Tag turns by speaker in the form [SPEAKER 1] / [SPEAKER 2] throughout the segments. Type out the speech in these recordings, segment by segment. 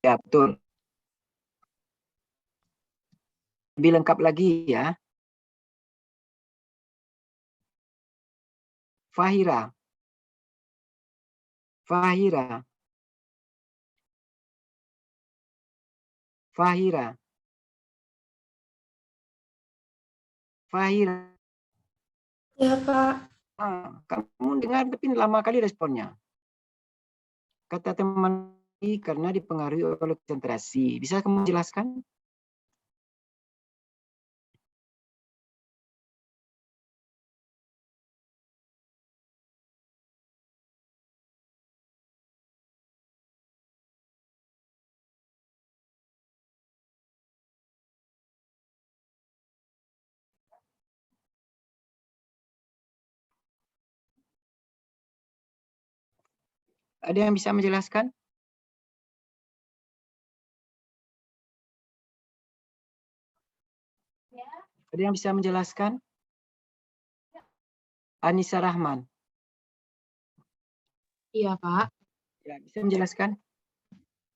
[SPEAKER 1] Ya, betul. Lebih lengkap lagi ya. Fahira. Fahira. Fahira. Fahira.
[SPEAKER 2] Ya, Pak.
[SPEAKER 1] Kamu dengar tapi lama kali responnya. Kata teman karena dipengaruhi oleh konsentrasi. Bisa kamu jelaskan? Ada yang bisa menjelaskan? Ada yang bisa menjelaskan? Anissa Rahman.
[SPEAKER 2] Iya, Pak.
[SPEAKER 1] Ya, bisa menjelaskan?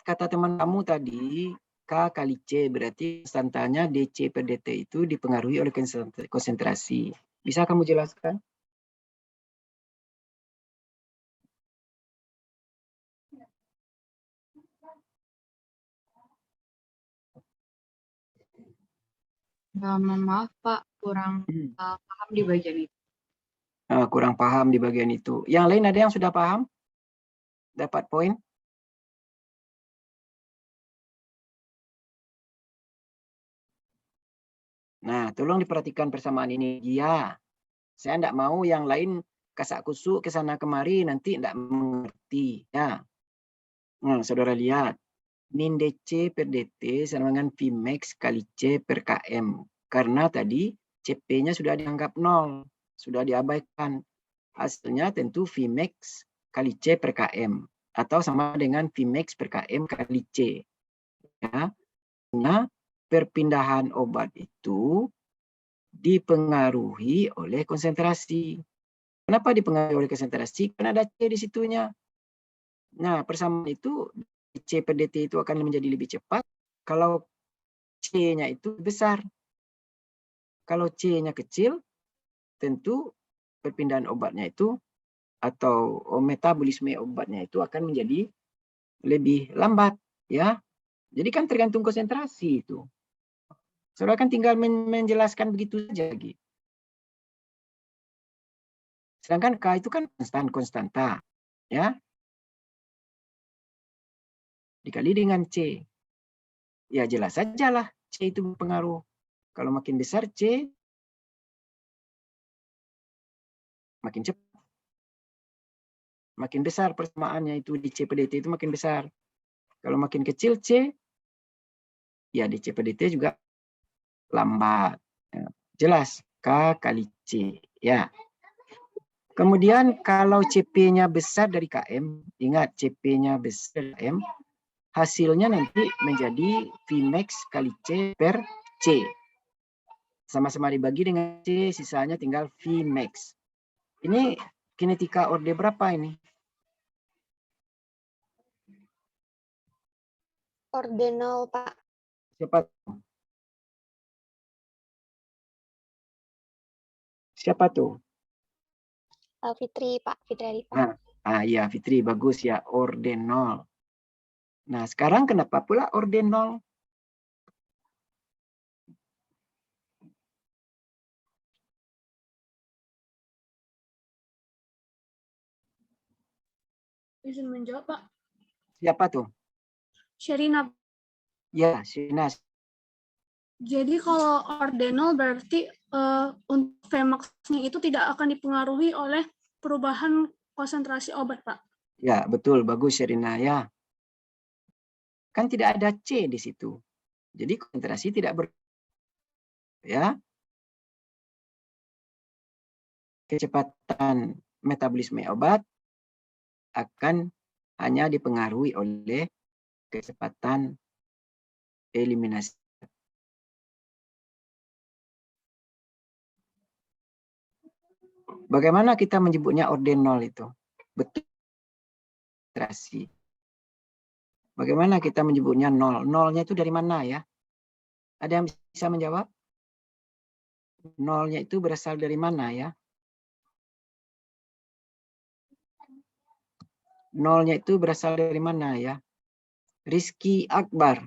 [SPEAKER 1] Kata teman kamu tadi, K kali C, berarti konstantanya DC per DT itu dipengaruhi oleh konsentrasi. Bisa kamu jelaskan?
[SPEAKER 2] Maaf, Pak. Kurang paham di bagian itu.
[SPEAKER 1] Kurang paham di bagian itu. Yang lain ada yang sudah paham? Dapat poin? Nah, tolong diperhatikan persamaan ini. Ya, saya tidak mau yang lain kasak kusuk ke sana kemari, nanti tidak mengerti. Ya, nah, saudara lihat. Min DC per DT sama dengan Vmax kali C per Km. Karena tadi CP-nya sudah dianggap 0. Sudah diabaikan. Hasilnya tentu Vmax kali C per Km. Atau sama dengan Vmax per Km kali C. Ya. Nah, perpindahan obat itu dipengaruhi oleh konsentrasi. Kenapa dipengaruhi oleh konsentrasi? Karena ada C di situnya. Nah, persamaan itu C per DT itu akan menjadi lebih cepat kalau C-nya itu besar. Kalau C-nya kecil, tentu perpindahan obatnya itu atau metabolisme obatnya itu akan menjadi lebih lambat, ya. Jadi kan tergantung konsentrasi itu. Saudara kan tinggal menjelaskan begitu saja lagi. Sedangkan K itu kan konstanta, ya. Dikali dengan C. Ya jelas saja lah C itu berpengaruh. Kalau makin besar C, makin cepat. Makin besar persamaannya itu di C per DT itu makin besar. Kalau makin kecil C, ya DC per DT juga lambat. Jelas, K kali C. Ya. Kemudian kalau CP-nya besar dari KM, ingat CP-nya besar dari KM, hasilnya nanti menjadi Vmax kali C per C. Sama-sama dibagi dengan C, sisanya tinggal Vmax. Ini kinetika orde berapa ini?
[SPEAKER 3] Orde 0, Pak.
[SPEAKER 1] Siapa? Siapa tuh?
[SPEAKER 3] Fitri, Pak. Fitri Arifah.
[SPEAKER 1] Iya, Fitri, bagus ya, orde 0. Nah, sekarang kenapa pula orde 0?
[SPEAKER 2] Izin menjawab, Pak.
[SPEAKER 1] Siapa tuh?
[SPEAKER 2] Sherina.
[SPEAKER 1] Ya, Sinas.
[SPEAKER 2] Jadi kalau ordinal berarti untuk Vmax-nya itu tidak akan dipengaruhi oleh perubahan konsentrasi obat, Pak.
[SPEAKER 1] Ya, betul. Bagus, Sherina. Ya. Kan tidak ada C di situ. Jadi konsentrasi tidak ya. Kecepatan metabolisme obat akan hanya dipengaruhi oleh kecepatan eliminasi. Bagaimana kita menyebutnya orde 0 itu? Betul. Konsentrasi. Bagaimana kita menyebutnya nol? Nolnya itu dari mana ya? Ada yang bisa menjawab? Nolnya itu berasal dari mana ya? Nolnya itu berasal dari mana ya? Rizky Akbar.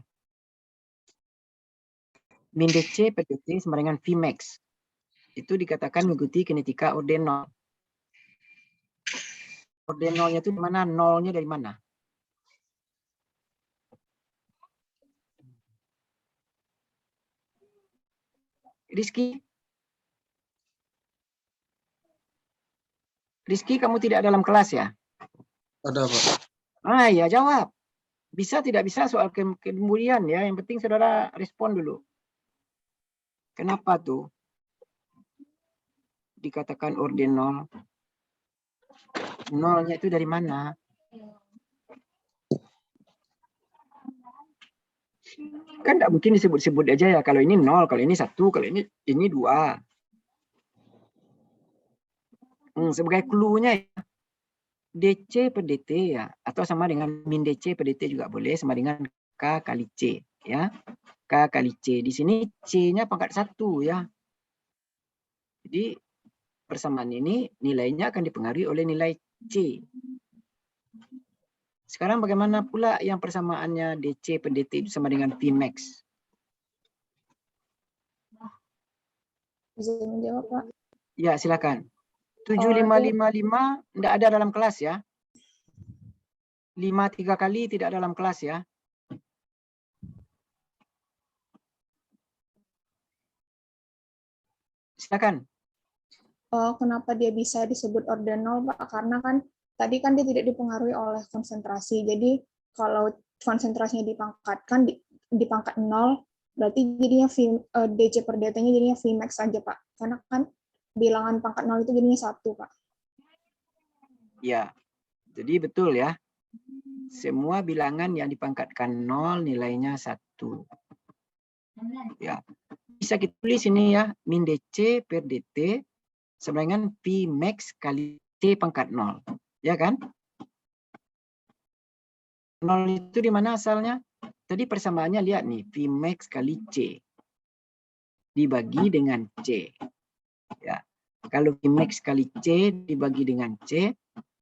[SPEAKER 1] Min DC per DC sama dengan Vmax. Itu dikatakan mengikuti kinetika orden nol. Orden nolnya itu di mana? Nolnya dari mana? Rizky? Rizky, kamu tidak dalam kelas ya?
[SPEAKER 4] Ada, Pak.
[SPEAKER 1] Ah, ya jawab. Bisa tidak bisa soal kemudian ya. Yang penting saudara respon dulu. Kenapa tuh dikatakan orden nol? Nolnya itu dari mana? Kan tidak mungkin disebut-sebut aja ya. Kalau ini nol, kalau ini 1, kalau ini 2. Sebagai clue-nya ya. DC per DT ya, atau sama dengan min DC per DT juga boleh, sama dengan K kali C ya. K kali C. Di sini C-nya pangkat 1 ya. Jadi persamaan ini nilainya akan dipengaruhi oleh nilai C. Sekarang bagaimana pula yang persamaannya DC per DT itu sama dengan Vmax?
[SPEAKER 5] Bisa menjawab, Pak?
[SPEAKER 1] Ya, silakan. 7555 tidak ada dalam kelas ya. 5 3 kali tidak dalam kelas ya. Silakan.
[SPEAKER 5] Kenapa dia bisa disebut orden nol, Pak? Karena kan tadi kan dia tidak dipengaruhi oleh konsentrasi. Jadi kalau konsentrasinya dipangkatkan di pangkat 0, berarti jadinya DC per DT-nya jadinya Vmax saja, Pak. Karena kan bilangan pangkat 0 itu jadinya 1, Pak.
[SPEAKER 1] Ya, jadi betul ya. Semua bilangan yang dipangkatkan 0 nilainya 1. Ya, bisa kita tulis ini ya, min DC per DT sama dengan Vmax kali C pangkat 0. Ya kan? 0 itu di mana asalnya? Tadi persamaannya lihat nih, Vmax kali C dibagi dengan C. Ya. Kalau Vmax kali C dibagi dengan C,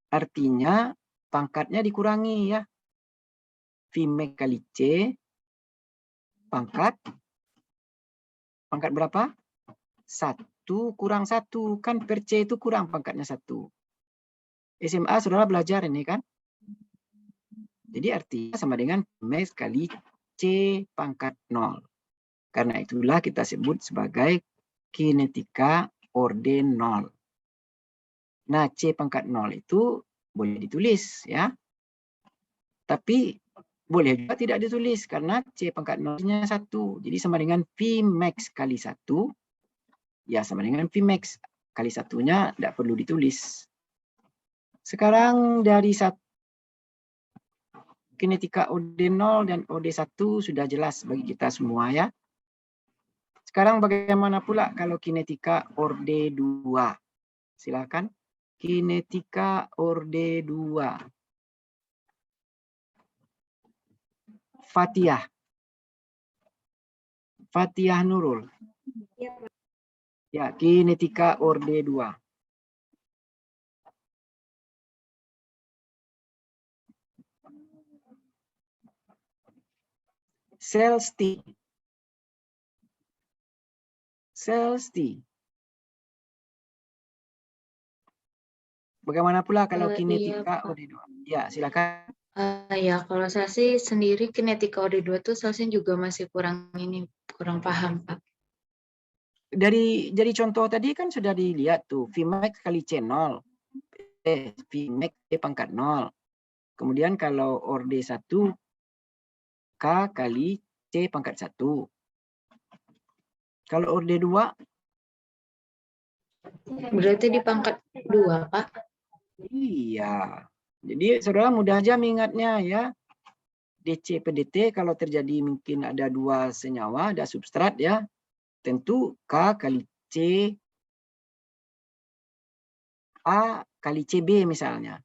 [SPEAKER 1] artinya pangkatnya dikurangi ya. Vmax kali C pangkat berapa? 1 kurang 1. Kan per C itu kurang pangkatnya 1. SMA saudara belajar ini kan? Jadi artinya sama dengan Vmax kali C pangkat 0. Karena itulah kita sebut sebagai kinetika orden 0. Nah, C pangkat 0 itu boleh ditulis ya. Tapi boleh juga tidak ditulis karena C pangkat 0-nya 1. Jadi sama dengan Vmax kali 1. Ya, sama dengan Vmax kali 1-nya tidak perlu ditulis. Sekarang dari kinetika OD0 dan OD1 sudah jelas bagi kita semua ya. Sekarang bagaimana pula kalau kinetika orde 2? Silakan. Kinetika orde 2. Fatihah. Fatihah Nurul. Ya, kinetika orde 2. Selsti. Bagaimana pula kalau kinetika
[SPEAKER 6] Iya,
[SPEAKER 1] orde 2? Ya, silakan.
[SPEAKER 6] Ya, kalau saya sih sendiri kinetika OD2 tuh saya juga masih kurang paham, Pak.
[SPEAKER 1] Dari contoh tadi kan sudah dilihat tuh, Vmax kali C0. Vmax C pangkat 0. Kemudian kalau orde 1, K kali C pangkat 1. Kalau orde 2?
[SPEAKER 6] Berarti di pangkat 2, Pak?
[SPEAKER 1] Iya. Jadi saudara mudah aja mengingatnya ya. DC per DT kalau terjadi mungkin ada 2 senyawa, ada substrat ya. Tentu K kali C A kali CB misalnya.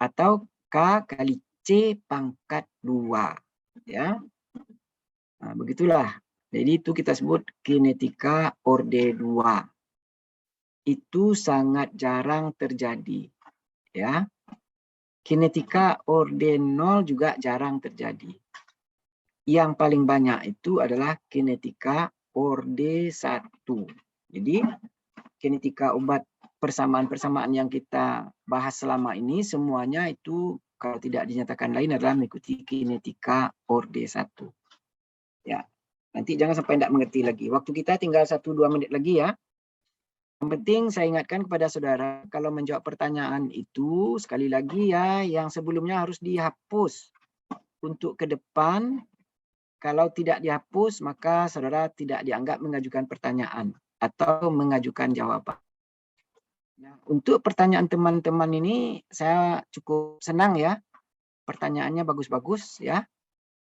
[SPEAKER 1] Atau K kali C pangkat 2. Ya. Nah, begitulah. Jadi itu kita sebut kinetika orde 2. Itu sangat jarang terjadi. Ya. Kinetika orde 0 juga jarang terjadi. Yang paling banyak itu adalah kinetika orde 1. Jadi kinetika obat persamaan-persamaan yang kita bahas selama ini semuanya itu kalau tidak dinyatakan lain adalah mengikuti kinetika orde 1. Ya. Nanti jangan sampai tidak mengerti lagi. Waktu kita tinggal 1-2 menit lagi ya. Yang penting saya ingatkan kepada saudara, kalau menjawab pertanyaan itu, sekali lagi ya, yang sebelumnya harus dihapus. Untuk ke depan, kalau tidak dihapus, maka saudara tidak dianggap mengajukan pertanyaan atau mengajukan jawaban. Nah, untuk pertanyaan teman-teman ini, saya cukup senang ya. Pertanyaannya bagus-bagus ya.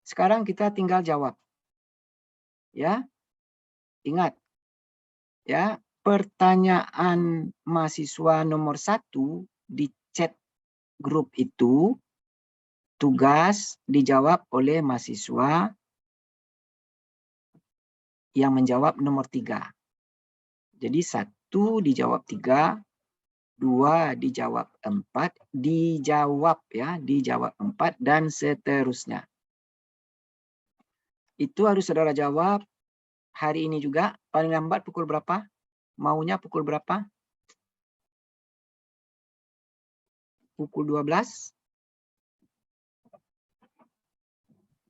[SPEAKER 1] Sekarang kita tinggal jawab. Ya, ingat ya, pertanyaan mahasiswa nomor 1 di chat grup itu tugas dijawab oleh mahasiswa yang menjawab nomor 3. Jadi 1 dijawab 3, 2 dijawab 4, dijawab ya, dijawab 4 dan seterusnya. Itu harus saudara jawab hari ini juga, paling lambat pukul berapa? Maunya pukul berapa? Pukul 12?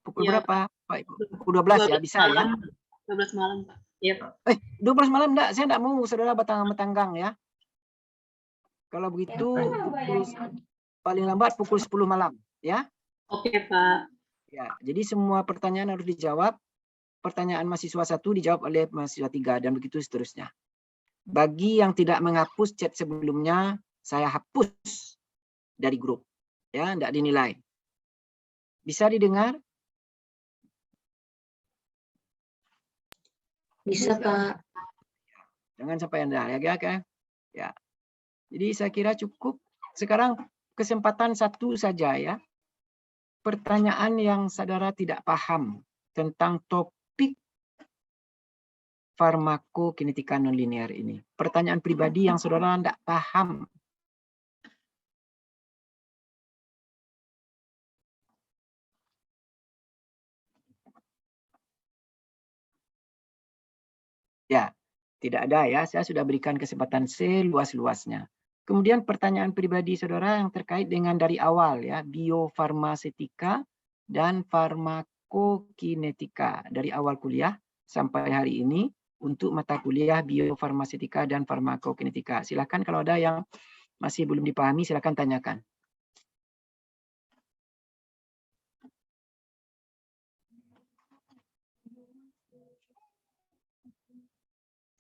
[SPEAKER 1] Pukul
[SPEAKER 4] Ya,
[SPEAKER 1] berapa, Pak Ibu? Pukul 12 ya, bisa
[SPEAKER 4] malam,
[SPEAKER 1] ya?
[SPEAKER 4] 12 malam, Pak. Iya, Pak.
[SPEAKER 1] 12 malam enggak, saya enggak mau saudara batang-batanggang ya. Kalau begitu, paling lambat pukul 10 malam, ya.
[SPEAKER 4] Oke, Pak.
[SPEAKER 1] Ya, jadi semua pertanyaan harus dijawab. Pertanyaan mahasiswa 1 dijawab oleh mahasiswa 3 dan begitu seterusnya. Bagi yang tidak menghapus chat sebelumnya, saya hapus dari grup. Ya, enggak dinilai. Bisa didengar?
[SPEAKER 6] Bisa, Pak.
[SPEAKER 1] Jangan sampai Anda ya. Ya. Jadi saya kira cukup. Sekarang kesempatan 1 saja ya. Pertanyaan yang saudara tidak paham tentang topik farmakokinetika nonlinear ini. Pertanyaan pribadi yang saudara tidak paham. Ya, tidak ada ya. Saya sudah berikan kesempatan seluas-luasnya. Kemudian pertanyaan pribadi saudara yang terkait dengan dari awal ya, biofarmasetika dan farmakokinetika dari awal kuliah sampai hari ini untuk mata kuliah biofarmasetika dan farmakokinetika. Silakan kalau ada yang masih belum dipahami silakan tanyakan.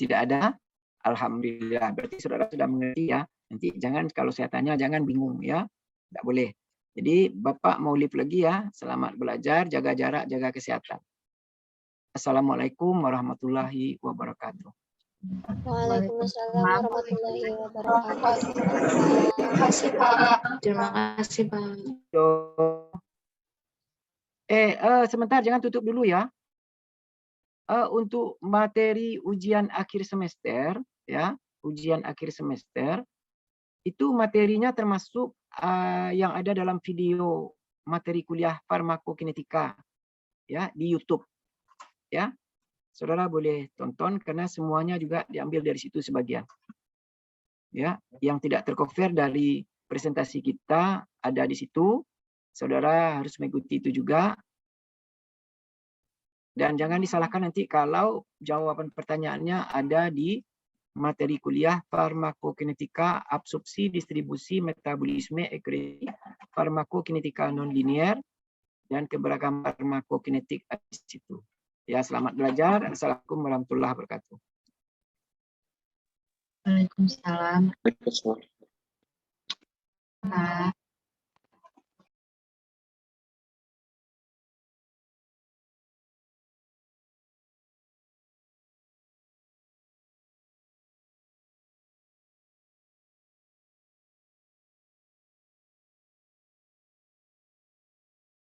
[SPEAKER 1] Tidak ada? Alhamdulillah. Berarti saudara sudah mengerti ya. Nanti jangan kalau saya tanya jangan bingung ya. Tidak boleh. Jadi Bapak mau live lagi ya. Selamat belajar, jaga jarak, jaga kesehatan. Assalamualaikum warahmatullahi wabarakatuh.
[SPEAKER 3] Waalaikumsalam warahmatullahi wabarakatuh.
[SPEAKER 6] Terima kasih, Pak. Terima kasih, Pak.
[SPEAKER 1] Sebentar jangan tutup dulu ya. Untuk materi ujian akhir semester ya, ujian akhir semester itu materinya termasuk yang ada dalam video materi kuliah farmakokinetika ya di YouTube ya. Saudara boleh tonton karena semuanya juga diambil dari situ sebagian. Ya, yang tidak tercover dari presentasi kita ada di situ. Saudara harus mengikuti itu juga. Dan jangan disalahkan nanti kalau jawaban pertanyaannya ada di materi kuliah farmakokinetika, absorpsi, distribusi, metabolisme, ekresi, farmakokinetika nonlinear, dan keberagaman farmakokinetik di situ. Ya, selamat belajar. Assalamualaikum warahmatullahi wabarakatuh.
[SPEAKER 6] Waalaikumsalam. Pak.